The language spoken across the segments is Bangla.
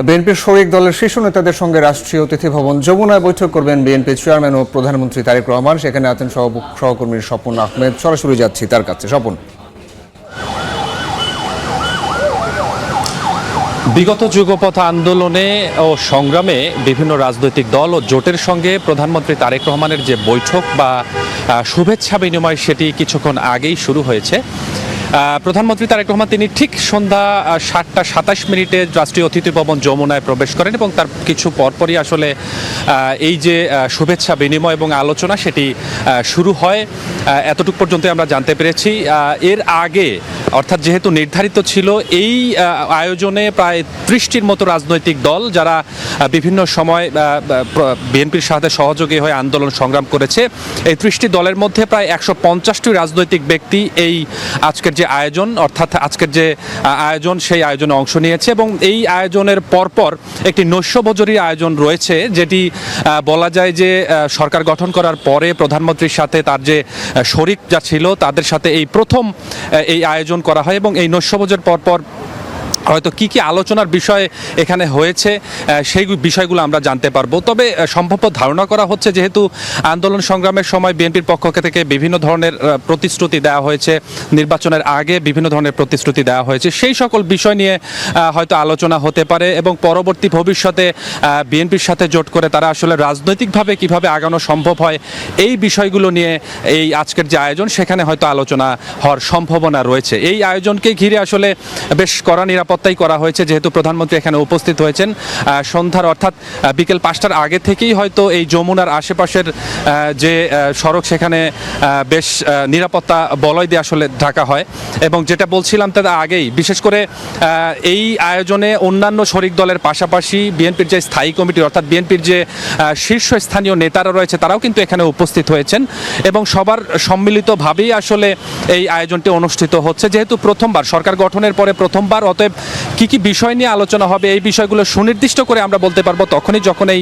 বিএনপির শরিক দলের শীর্ষ নেতাদের সঙ্গে রাষ্ট্রীয় অতিথি ভবন যমুনায় বৈঠক করবেন বিএনপি চেয়ারম্যান ও প্রধানমন্ত্রী তারেক রহমান। সেখানে আছেন সহকর্মী স্বপন আহমেদ। সরাসরি যাচ্ছি তার কাছে। স্বপন, বিগত যুগপথ আন্দোলনে ও সংগ্রামে বিভিন্ন রাজনৈতিক দল ও জোটের সঙ্গে প্রধানমন্ত্রী তারেক রহমানের যে বৈঠক বা শুভেচ্ছা বিনিময় সেটি কিছুক্ষণ আগেই শুরু হয়েছে। প্রধানমন্ত্রী তারেক রহমান তিনি ঠিক সন্ধ্যা 7:27 রাষ্ট্রীয় অতিথি ভবন যমুনায় প্রবেশ করেন এবং তার কিছু পরপরই আসলে এই যে শুভেচ্ছা বিনিময় এবং আলোচনা সেটি শুরু হয়। এতটুকু পর্যন্ত আমরা জানতে পেরেছি। এর আগে অর্থাৎ যেহেতু নির্ধারিত ছিল এই আয়োজনে প্রায় 30টির মতো রাজনৈতিক দল যারা বিভিন্ন সময় বিএনপির সাথে সহযোগী হয়ে আন্দোলন সংগ্রাম করেছে, এই 30টি দলের মধ্যে প্রায় 150টি রাজনৈতিক ব্যক্তি এই আজকের যে আয়োজন অর্থাৎ আজকের যে আয়োজন সেই আয়োজনে অংশ নিয়েছে এবং এই আয়োজনের পরপর একটি নৈশভোজের আয়োজন রয়েছে, যেটি বলা যায় যে সরকার গঠন করার পরে প্রধানমন্ত্রীর সাথে তার যে শরিক যা ছিল তাদের সাথে এই প্রথম এই আয়োজন করা হয় এবং এই নৈশভোজের পরপর হয়তো কি আলোচনার বিষয় এখানে হয়েছে সেই বিষয়গুলো আমরা জানতে পারবো। তবে সম্ভাব্য ধারণা করা হচ্ছে যেহেতু আন্দোলন সংগ্রামের সময় বিএনপির পক্ষ থেকে বিভিন্ন ধরনের প্রতিশ্রুতি দেওয়া হয়েছে, নির্বাচনের আগে বিভিন্ন ধরনের প্রতিশ্রুতি দেওয়া হয়েছে, সেই সকল বিষয় নিয়ে হয়তো আলোচনা হতে পারে এবং পরবর্তী ভবিষ্যতে বিএনপির সাথে জোট করে তারা আসলে রাজনৈতিকভাবে কিভাবে আগানো সম্ভব হয় এই বিষয়গুলো নিয়ে এই আজকের যে আয়োজন সেখানে হয়তো আলোচনা হওয়ার সম্ভাবনা রয়েছে। এই আয়োজনকে ঘিরে আসলে বেশ কড়া নিরাপত্তাই করা হয়েছে, যেহেতু প্রধানমন্ত্রী এখানে উপস্থিত হয়েছেন সন্ধ্যার অর্থাৎ বিকেল 5টার আগে থেকেই হয়তো এই যমুনার আশেপাশের যে সড়ক সেখানে বেশ নিরাপত্তা বলয় দিয়ে আসলে ঢাকা হয় এবং যেটা বলছিলাম তার আগেই বিশেষ করে এই আয়োজনে অন্যান্য শরিক দলের পাশাপাশি বিএনপির যে স্থায়ী কমিটি অর্থাৎ বিএনপির যে শীর্ষস্থানীয় নেতারা রয়েছে তারাও কিন্তু এখানে উপস্থিত হয়েছেন এবং সবার সম্মিলিতভাবেই আসলে এই আয়োজনটি অনুষ্ঠিত হচ্ছে। যেহেতু প্রথমবার সরকার গঠনের পরে প্রথমবার, অতএব কি বিষয় নিয়ে আলোচনা হবে এই বিষয়গুলো সুনির্দিষ্ট করে আমরা বলতে পারবো তখনই যখন এই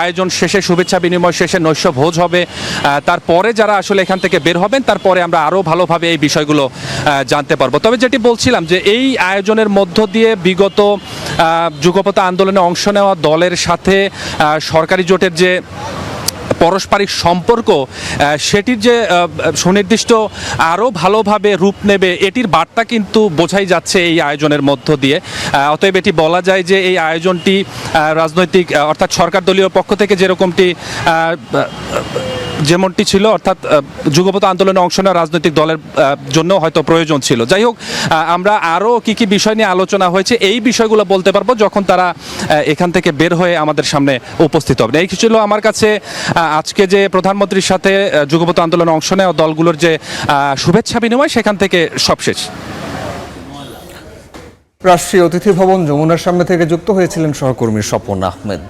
আয়োজন শেষে শুভেচ্ছা বিনিময় শেষে নৈশভোজ হবে, তারপরে যারা আসলে এখান থেকে বের হবেন তারপরে আমরা আরও ভালোভাবে এই বিষয়গুলো জানতে পারবো। তবে যেটি বলছিলাম যে এই আয়োজনের মধ্য দিয়ে বিগত যুগপথ আন্দোলনে অংশ নেওয়া দলের সাথে সরকারি জোটের যে পারস্পরিক সম্পর্ক সেটির যে সুনির্দিষ্ট আরও ভালোভাবে রূপ নেবে এটির বার্তা কিন্তু বোঝাই যাচ্ছে এই আয়োজনের মধ্য দিয়ে। অতএব এটি বলা যায় যে এই আয়োজনটি রাজনৈতিক অর্থাৎ সরকার দলীয় পক্ষ থেকে যেমনটি ছিল অর্থাৎ যুগপথ আন্দোলনে অংশ নেওয়া রাজনৈতিক দলের জন্য হয়তো প্রয়োজন ছিল। যাই হোক, আমরা আরও কি বিষয় নিয়ে আলোচনা হয়েছে এই বিষয়গুলো বলতে পারবো যখন তারা এখান থেকে বের হয়ে আমাদের সামনে উপস্থিত হবে। এই ছিল আমার কাছে আজকে যে প্রধানমন্ত্রীর সাথে যুগপথ আন্দোলনে অংশ নেওয়া দলগুলোর যে শুভেচ্ছা বিনিময় সেখান থেকে সবশেষ। রাষ্ট্রীয় অতিথি ভবন যমুনার সামনে থেকে যুক্ত হয়েছিলেন সহকর্মী স্বপন আহমেদ।